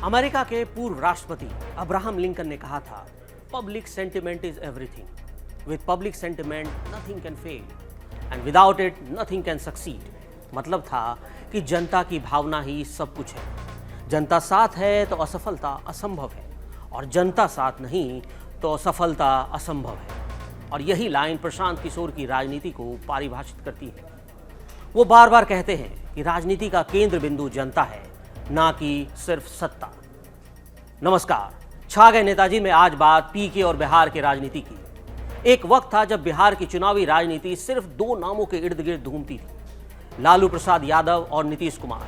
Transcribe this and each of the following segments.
America के पूर्व राष्ट्रपति अब्राहम लिंकन ने कहा था, public sentiment is everything, with public sentiment nothing can fail and without it nothing can succeed. मतलब था कि जनता की भावना ही सब कुछ है। जनता साथ है तो असफलता असंभव है, और जनता साथ नहीं तो सफलता असंभव है। और यही लाइन प्रशांत किशोर की राजनीति को परिभाषित करती है। वो बार बार कहते हैं कि राजनीति का केंद्र बिंदु जनता है, ना कि सिर्फ सत्ता। नमस्कार, छा गए नेताजी में आज बात पीके और बिहार की राजनीति की। एक वक्त था जब बिहार की चुनावी राजनीति सिर्फ दो नामों के इर्द गिर्द घूमती थी, लालू प्रसाद यादव और नीतीश कुमार।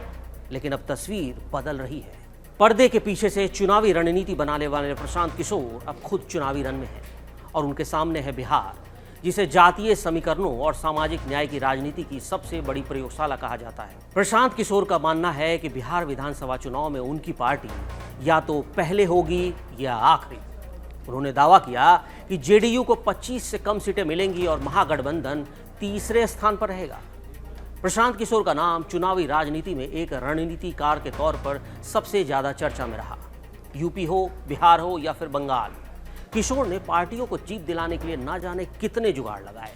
लेकिन अब तस्वीर बदल रही है। पर्दे के पीछे से चुनावी रणनीति बनाने वाले प्रशांत किशोर अब खुद चुनावी रण में हैं, और उनके सामने है बिहार, जिसे जातीय समीकरणों और सामाजिक न्याय की राजनीति की सबसे बड़ी प्रयोगशाला कहा जाता है। प्रशांत किशोर का मानना है कि बिहार विधानसभा चुनाव में उनकी पार्टी या तो पहले होगी या आखिरी। उन्होंने दावा किया कि जेडीयू को 25 से कम सीटें मिलेंगी और महागठबंधन तीसरे स्थान पर रहेगा। प्रशांत किशोर का नाम चुनावी राजनीति में एक रणनीतिकार के तौर पर सबसे ज्यादा चर्चा में रहा। यूपी हो, बिहार हो या फिर बंगाल, किशोर ने पार्टियों को जीत दिलाने के लिए ना जाने कितने जुगाड़ लगाए।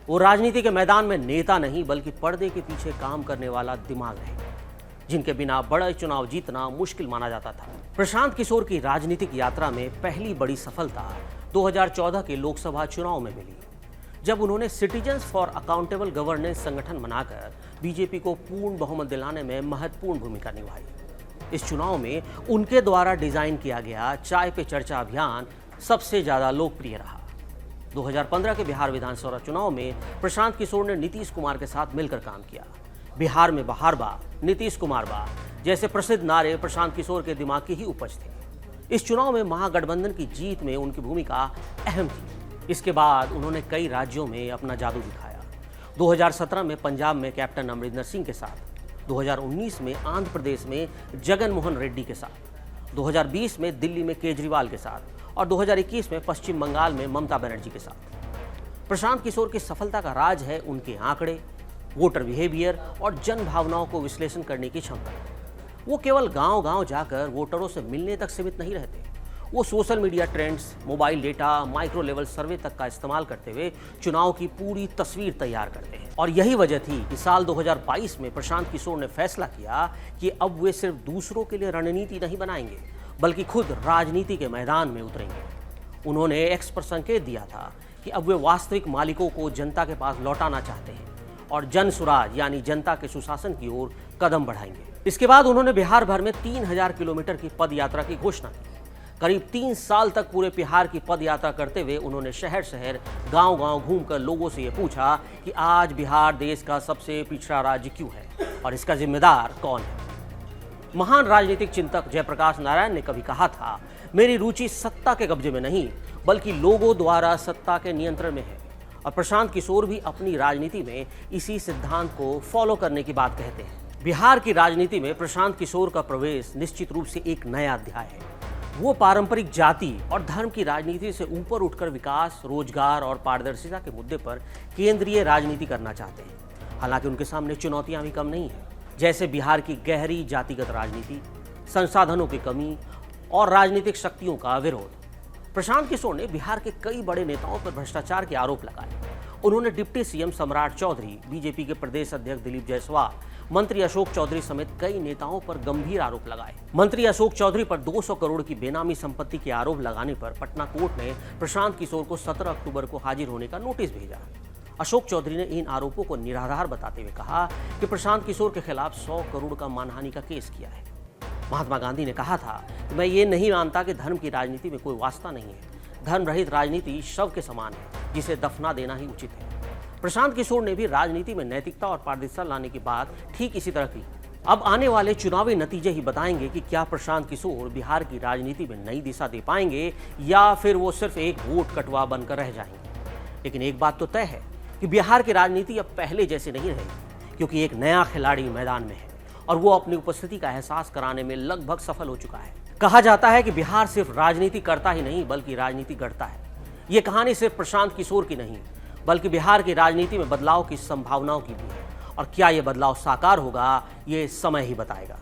वो राजनीति के मैदान में नेता नहीं बल्कि पर्दे के पीछे काम करने वाला दिमाग रहे, जिनके बिना बड़ा चुनाव जीतना मुश्किल माना जाता था। प्रशांत किशोर की राजनीतिक यात्रा में पहली बड़ी सफलता 2014 के लोकसभा चुनाव में मिली, जब उन्होंने सिटीजन्स फॉर अकाउंटेबल गवर्नेंस संगठन बनाकर बीजेपी को पूर्ण बहुमत दिलाने में महत्वपूर्ण भूमिका निभाई। इस चुनाव में उनके द्वारा डिजाइन किया गया चाय पे चर्चा अभियान सबसे ज्यादा लोकप्रिय रहा। 2015 के बिहार विधानसभा चुनाव में प्रशांत किशोर ने नीतीश कुमार के साथ मिलकर काम किया। बिहार में बहार बा, नीतीश कुमार बा जैसे प्रसिद्ध नारे प्रशांत किशोर के दिमाग की ही उपज थे। इस चुनाव में महागठबंधन की जीत में उनकी भूमिका अहम थी। इसके बाद उन्होंने कई राज्यों में अपना जादू दिखाया। 2017 में पंजाब में कैप्टन अमरिंदर सिंह के साथ, 2019 में आंध्र प्रदेश में जगन मोहन रेड्डी के साथ, 2020 में दिल्ली में केजरीवाल के साथ और 2021 में पश्चिम बंगाल में ममता बनर्जी के साथ। प्रशांत किशोर की सफलता का राज है उनके आंकड़े, वोटर बिहेवियर और जन भावनाओं को विश्लेषण करने की क्षमता। वो केवल गांव-गांव जाकर वोटरों से मिलने तक सीमित नहीं रहते। वो social media trends, mobile data, micro level survey तक का इस्तेमाल करते हुए चुनाव की पूरी तस्वीर तैयार करते हैं। और यही वजह थी कि साल 2022 में प्रशांत किशोर ने फैसला किया कि अब वे सिर्फ दूसरों के लिए रणनीति नहीं बनाएंगे बल्कि खुद राजनीति के मैदान में उतरेंगे। उन्होंने एक्स पर संकेत दिया था कि अब वे वास्तविक मालिकों को जनता के पास लौटाना चाहते हैं और जन सुराज यानी जनता के सुशासन की ओर कदम बढ़ाएंगे। इसके बाद उन्होंने बिहार भर में 3000 किलोमीटर की पद यात्रा की घोषणा की। करीब 3 साल तक पूरे बिहार की पद यात्रा करते हुए उन्होंने शहर शहर, गांव-गांव घूमकर लोगों से यह पूछा कि आज बिहार देश का सबसे पिछड़ा राज्य क्यों है और इसका जिम्मेदार कौन है। महान राजनीतिक चिंतक जयप्रकाश नारायण ने कभी कहा था, मेरी रुचि सत्ता के कब्जे में नहीं बल्कि लोगों द्वारा सत्ता के नियंत्रण में है। और प्रशांत किशोर भी अपनी राजनीति में इसी सिद्धांत को फॉलो करने की बात कहते हैं। बिहार की राजनीति में प्रशांत किशोर का प्रवेश निश्चित रूप से एक नया अध्याय है। वो पारंपरिक जाति और धर्म की राजनीति से ऊपर उठकर विकास, रोजगार और पारदर्शिता के मुद्दे पर केंद्रीय राजनीति करना चाहते हैं। हालांकि उनके सामने चुनौतियां भी कम नहीं हैं, जैसे बिहार की गहरी जातिगत राजनीति, संसाधनों की कमी और राजनीतिक शक्तियों का विरोध। प्रशांत किशोर ने बिहार के कई बड़े नेताओं पर भ्रष्टाचार के आरोप लगाए। उन्होंने डिप्टी सीएम सम्राट चौधरी, बीजेपी के प्रदेश अध्यक्ष दिलीप जायसवाल, मंत्री अशोक चौधरी समेत कई नेताओं पर गंभीर आरोप लगाए। मंत्री अशोक चौधरी पर 200 करोड़ की बेनामी संपत्ति के आरोप लगाने पर पटना कोर्ट ने प्रशांत किशोर को 17 अक्टूबर को हाजिर होने का नोटिस भेजा। अशोक चौधरी ने इन आरोपों को निराधार बताते हुए कहा कि प्रशांत किशोर के खिलाफ 100 करोड़ का मानहानि का केस किया है। महात्मा गांधी ने कहा था कि मैं ये नहीं मानता कि धर्म की राजनीति में कोई वास्ता नहीं है। धर्म रहित राजनीति शव के समान है, जिसे दफना देना ही उचित है। प्रशांत किशोर ने भी राजनीति में नैतिकता और पारदर्शिता लाने की बात ठीक इसी तरह की। अब आने वाले चुनावी नतीजे ही बताएंगे कि क्या प्रशांत किशोर बिहार की राजनीति में नई दिशा दे पाएंगे या फिर वो सिर्फ एक वोट कटवा बनकर रह जाएंगे। लेकिन एक बात तो तय है कि बिहार की राजनीति अब पहले जैसे नहीं रहेगी, क्योंकि एक नया खिलाड़ी मैदान में है और वो अपनी उपस्थिति का एहसास कराने में लगभग सफल हो चुका है। कहा जाता है कि बिहार सिर्फ राजनीति करता ही नहीं बल्कि राजनीति गढ़ता है। ये कहानी सिर्फ प्रशांत किशोर की नहीं बल्कि बिहार की राजनीति में बदलाव की संभावनाओं की भी है। और क्या ये बदलाव साकार होगा, ये समय ही बताएगा।